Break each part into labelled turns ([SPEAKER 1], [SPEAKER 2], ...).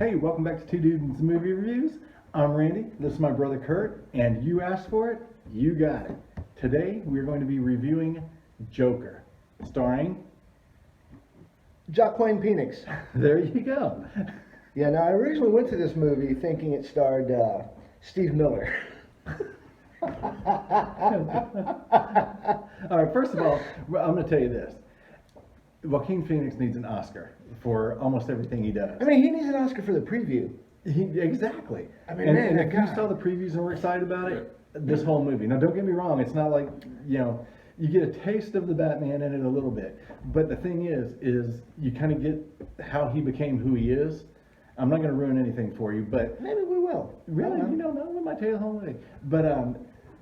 [SPEAKER 1] Hey, welcome back to Two Dudes Movie Reviews. I'm Randy, this is my brother Kurt, and you asked for it, you got it. Today we're going to be reviewing Joker, starring...
[SPEAKER 2] Joaquin Phoenix.
[SPEAKER 1] There you go.
[SPEAKER 2] Yeah, now I originally went to this movie thinking it starred Steve Miller.
[SPEAKER 1] All right, first of all, I'm going to tell you this. Joaquin Phoenix needs an Oscar for almost everything he does.
[SPEAKER 2] I mean, he needs an Oscar for the preview.
[SPEAKER 1] Exactly.
[SPEAKER 2] I mean,
[SPEAKER 1] and
[SPEAKER 2] man,
[SPEAKER 1] if you saw the previews and were excited about it, this whole movie. Now, don't get me wrong. It's not like, you get a taste of the Batman in it a little bit. But the thing is you kind of get how he became who he is. I'm not going to ruin anything for you, but...
[SPEAKER 2] Maybe we will.
[SPEAKER 1] Really? You don't know? We might tell you the whole way. But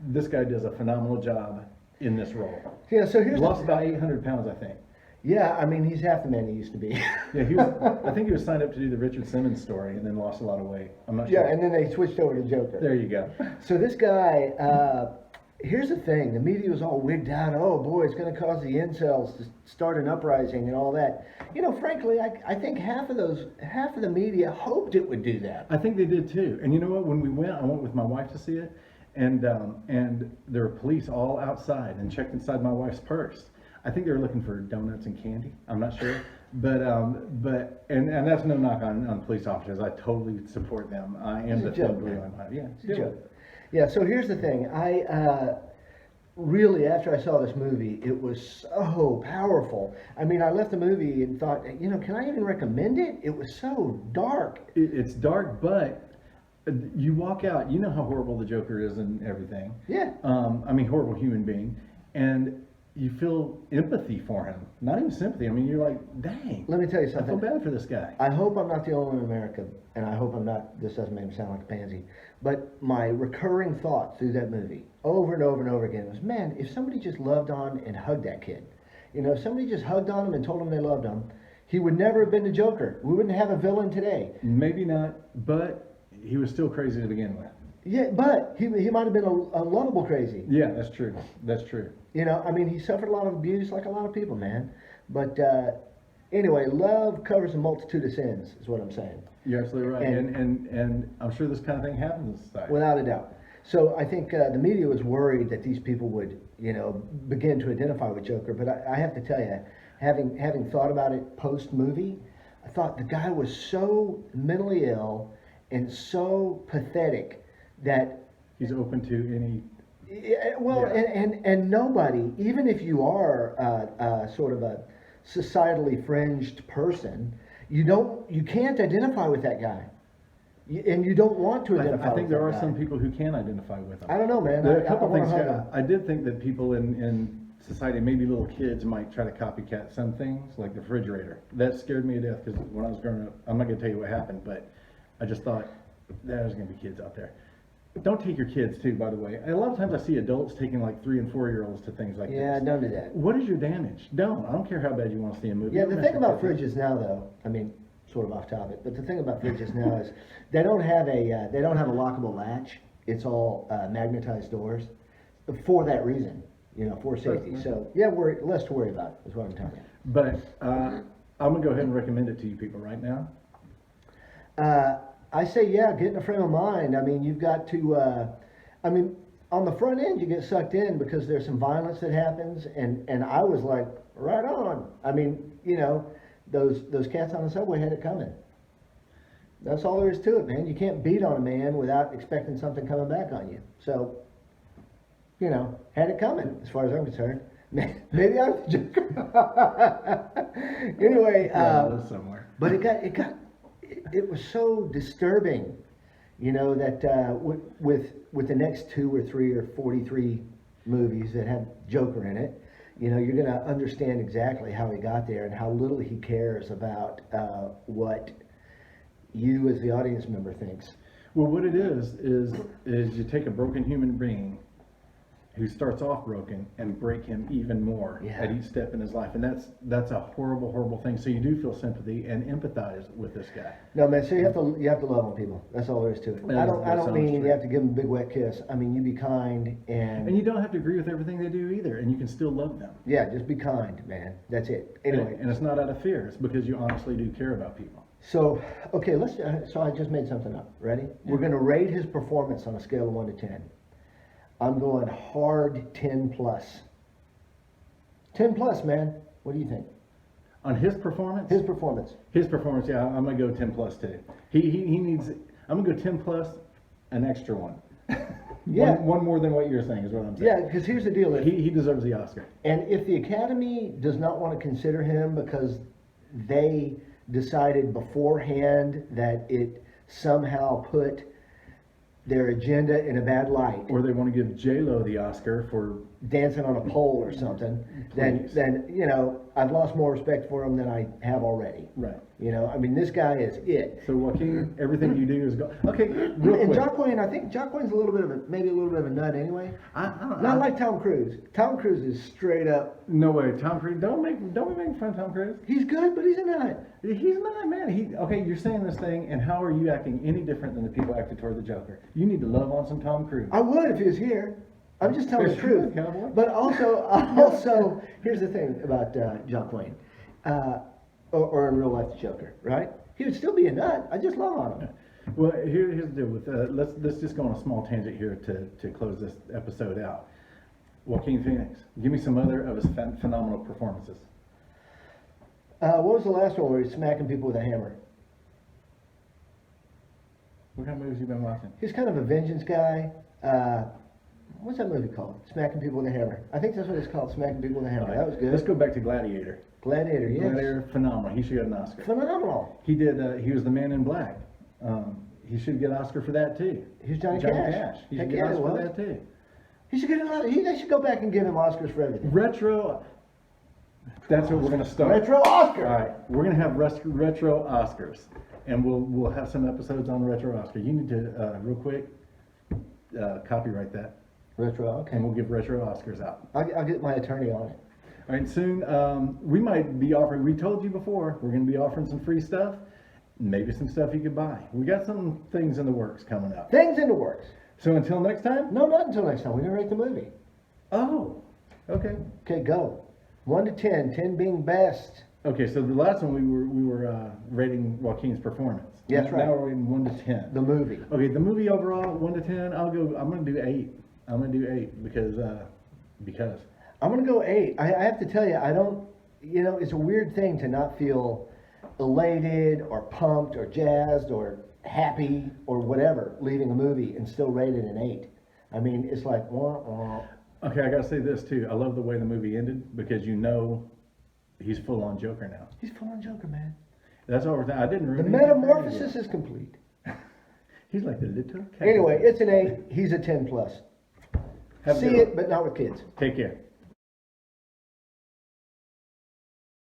[SPEAKER 1] this guy does a phenomenal job in this role.
[SPEAKER 2] Yeah, so here's...
[SPEAKER 1] Lost about 800 pounds, I think.
[SPEAKER 2] Yeah, I mean, he's half the man he used to be.
[SPEAKER 1] Yeah, I think he was signed up to do the Richard Simmons story and then lost a lot of weight. I'm not sure.
[SPEAKER 2] Yeah, and then they switched over to Joker.
[SPEAKER 1] There you go.
[SPEAKER 2] So this guy, here's the thing, the media was all wigged out. Oh boy, it's going to cause the incels to start an uprising and all that. You know, frankly, I think half of the media hoped it would do that.
[SPEAKER 1] I think they did too. And you know what? When I went with my wife to see it, and there were police all outside and checked inside my wife's purse. I think they were looking for donuts and candy. I'm not sure, but that's no knock on police officers. I totally support them. I am the film behind it. Yeah,
[SPEAKER 2] it's a joke. Yeah. So here's the thing. I really, after I saw this movie, it was so powerful. I mean, I left the movie and thought, can I even recommend it? It was so dark.
[SPEAKER 1] It's dark, but you walk out. You know how horrible the Joker is and everything.
[SPEAKER 2] Yeah.
[SPEAKER 1] I mean, horrible human being, and you feel empathy for him, not even sympathy. I mean, you're like, dang.
[SPEAKER 2] Let me tell you something.
[SPEAKER 1] I feel bad for this guy.
[SPEAKER 2] I hope I'm not the only one in America, and I hope I'm not, this doesn't make me sound like a pansy, but my recurring thought through that movie, over and over and over again, was, man, if somebody just loved on and hugged that kid, if somebody just hugged on him and told him they loved him, he would never have been the Joker. We wouldn't have a villain today.
[SPEAKER 1] Maybe not, but he was still crazy to begin with.
[SPEAKER 2] Yeah, but he might have been a lovable crazy.
[SPEAKER 1] Yeah, that's true. That's true.
[SPEAKER 2] I mean, he suffered a lot of abuse like a lot of people, man. But anyway, love covers a multitude of sins, is what I'm saying.
[SPEAKER 1] You're absolutely right. And I'm sure this kind of thing happens in society.
[SPEAKER 2] Without a doubt. So I think the media was worried that these people would, begin to identify with Joker. But I have to tell you, having thought about it post-movie, I thought the guy was so mentally ill and so pathetic that
[SPEAKER 1] he's open to any.
[SPEAKER 2] Well, yeah. and nobody, even if you are sort of a societally fringed person, you can't identify with that guy, and you don't want to identify.
[SPEAKER 1] I think
[SPEAKER 2] with
[SPEAKER 1] there
[SPEAKER 2] that
[SPEAKER 1] are
[SPEAKER 2] guy.
[SPEAKER 1] some people who can identify with him.
[SPEAKER 2] I don't know, man.
[SPEAKER 1] There are a couple things. I did think that people in society, maybe little kids, might try to copycat some things, like the refrigerator. That scared me to death because when I was growing up, I'm not going to tell you what happened, but I just thought there's going to be kids out there. Don't take your kids too, by the way. A lot of times I see adults taking like 3 and 4 year olds to things like this.
[SPEAKER 2] Yeah, don't do that.
[SPEAKER 1] What is your damage? Don't. I don't care how bad you want to see a movie.
[SPEAKER 2] Yeah, the thing about fridges now, though, I mean, sort of off topic, but the thing about fridges now is they don't have a lockable latch. It's all magnetized doors for that reason, for safety. So yeah, less to worry about is what I'm telling you.
[SPEAKER 1] But I'm gonna go ahead and recommend it to you people right now.
[SPEAKER 2] I say, yeah, get in a frame of mind. I mean, you've got to, on the front end, you get sucked in because there's some violence that happens, and I was like, right on. I mean, those cats on the subway had it coming. That's all there is to it, man. You can't beat on a man without expecting something coming back on you. So, had it coming, as far as I'm concerned. Maybe I'm the Joker. Anyway,
[SPEAKER 1] somewhere.
[SPEAKER 2] But it was so disturbing, that with the next 2 or 3 or 43 movies that have Joker in it, you're going to understand exactly how he got there and how little he cares about what you as the audience member thinks.
[SPEAKER 1] Well, what it is you take a broken human being who starts off broken and break him even more at each step in his life, and that's a horrible, horrible thing. So you do feel sympathy and empathize with this guy.
[SPEAKER 2] No, man. So you have to love on people. That's all there is to it. I don't mean you have to give them a big wet kiss. I mean, you be kind and
[SPEAKER 1] you don't have to agree with everything they do either, and you can still love them.
[SPEAKER 2] Yeah, just be kind, man. That's it. Anyway,
[SPEAKER 1] and it's not out of fear. It's because you honestly do care about people.
[SPEAKER 2] So, okay, so I just made something up. Ready? We're going to rate his performance on a scale of 1 to 10. I'm going hard 10 plus. 10 plus, man. What do you think?
[SPEAKER 1] On his performance?
[SPEAKER 2] His performance.
[SPEAKER 1] His performance, yeah, I'm gonna go 10 plus too. He needs, I'm gonna go 10 plus, an extra one.
[SPEAKER 2] Yeah.
[SPEAKER 1] One more than what you're saying is what I'm saying.
[SPEAKER 2] Yeah, because here's the deal.
[SPEAKER 1] He deserves the Oscar.
[SPEAKER 2] And if the Academy does not want to consider him because they decided beforehand that it somehow put their agenda in a bad light,
[SPEAKER 1] Or they want to give J-Lo the Oscar for,
[SPEAKER 2] dancing on a pole or something,
[SPEAKER 1] Please.
[SPEAKER 2] then you know, I've lost more respect for him than I have already.
[SPEAKER 1] right.
[SPEAKER 2] You know, I mean, this guy is it.
[SPEAKER 1] So Joaquin, everything you do is go, okay, real
[SPEAKER 2] And
[SPEAKER 1] quick.
[SPEAKER 2] Jacqueline, I think Jacqueline's maybe a little bit of a nut anyway.
[SPEAKER 1] I don't
[SPEAKER 2] Not like Tom Cruise. Tom Cruise is straight up.
[SPEAKER 1] No way, Tom Cruise, don't be making fun of Tom Cruise.
[SPEAKER 2] He's good, but he's a nut.
[SPEAKER 1] He's not, man. Okay, you're saying this thing, and how are you acting any different than the people acted toward the Joker? You need to love on some Tom Cruise.
[SPEAKER 2] I would if he was here. I'm just telling the
[SPEAKER 1] There's
[SPEAKER 2] truth.
[SPEAKER 1] truth, cowboy.
[SPEAKER 2] But also, here's the thing about Jacqueline, or in real life, the Joker, right? He would still be a nut. I just love on him.
[SPEAKER 1] Well, here's the deal with let's just go on a small tangent here to close this episode out. Joaquin Phoenix, give me some other of his phenomenal performances.
[SPEAKER 2] What was the last one where he's smacking people with a hammer?
[SPEAKER 1] What kind of movies you been watching?
[SPEAKER 2] He's kind of a vengeance guy. What's that movie called? Smacking people with a hammer. I think that's what it's called, smacking people with a hammer. That was good.
[SPEAKER 1] Let's go back to Gladiator.
[SPEAKER 2] Gladiator, yes.
[SPEAKER 1] Gladiator, phenomenal. He should get an Oscar.
[SPEAKER 2] Phenomenal.
[SPEAKER 1] He did. He was the Man in Black. He should get an Oscar for that too.
[SPEAKER 2] He was Johnny Cash.
[SPEAKER 1] He
[SPEAKER 2] Heck
[SPEAKER 1] should get
[SPEAKER 2] yeah,
[SPEAKER 1] an
[SPEAKER 2] he
[SPEAKER 1] Oscar for
[SPEAKER 2] was.
[SPEAKER 1] that too.
[SPEAKER 2] He should get another. They should go back and give him Oscars for everything.
[SPEAKER 1] Retro. That's what we're gonna start.
[SPEAKER 2] Retro Oscar.
[SPEAKER 1] All right, we're gonna have retro Oscars, and we'll have some episodes on retro Oscar. You need to real quick copyright that,
[SPEAKER 2] Retro. Okay.
[SPEAKER 1] and we'll give retro Oscars out.
[SPEAKER 2] I'll get my attorney on it.
[SPEAKER 1] All right, soon we might be offering. We told you before we're gonna be offering some free stuff, maybe some stuff you could buy. We got some things in the works coming up.
[SPEAKER 2] Things in the works.
[SPEAKER 1] So until next time.
[SPEAKER 2] No, not until next time. We're gonna rate the movie.
[SPEAKER 1] Oh, okay.
[SPEAKER 2] Okay, go. 1 to 10. 10 being best.
[SPEAKER 1] Okay, so the last one we were rating Joaquin's performance.
[SPEAKER 2] Yes, right.
[SPEAKER 1] Now we're rating 1 to 10.
[SPEAKER 2] The movie.
[SPEAKER 1] Okay, the movie overall 1 to 10. I'm gonna do 8. I'm gonna do 8 because
[SPEAKER 2] I'm gonna go 8. I have to tell you, I don't. You know, it's a weird thing to not feel elated or pumped or jazzed or happy or whatever leaving a movie and still rate it an 8. I mean, it's like wah, wah.
[SPEAKER 1] Okay, I gotta say this too. I love the way the movie ended because you know he's full on Joker now.
[SPEAKER 2] He's full on Joker, man.
[SPEAKER 1] That's all we're saying. I didn't
[SPEAKER 2] The
[SPEAKER 1] really.
[SPEAKER 2] metamorphosis is complete.
[SPEAKER 1] He's like the little cat.
[SPEAKER 2] Anyway, it's an 8. He's a 10 plus.
[SPEAKER 1] Have a
[SPEAKER 2] See
[SPEAKER 1] good one.
[SPEAKER 2] it, but not with kids.
[SPEAKER 1] Take care.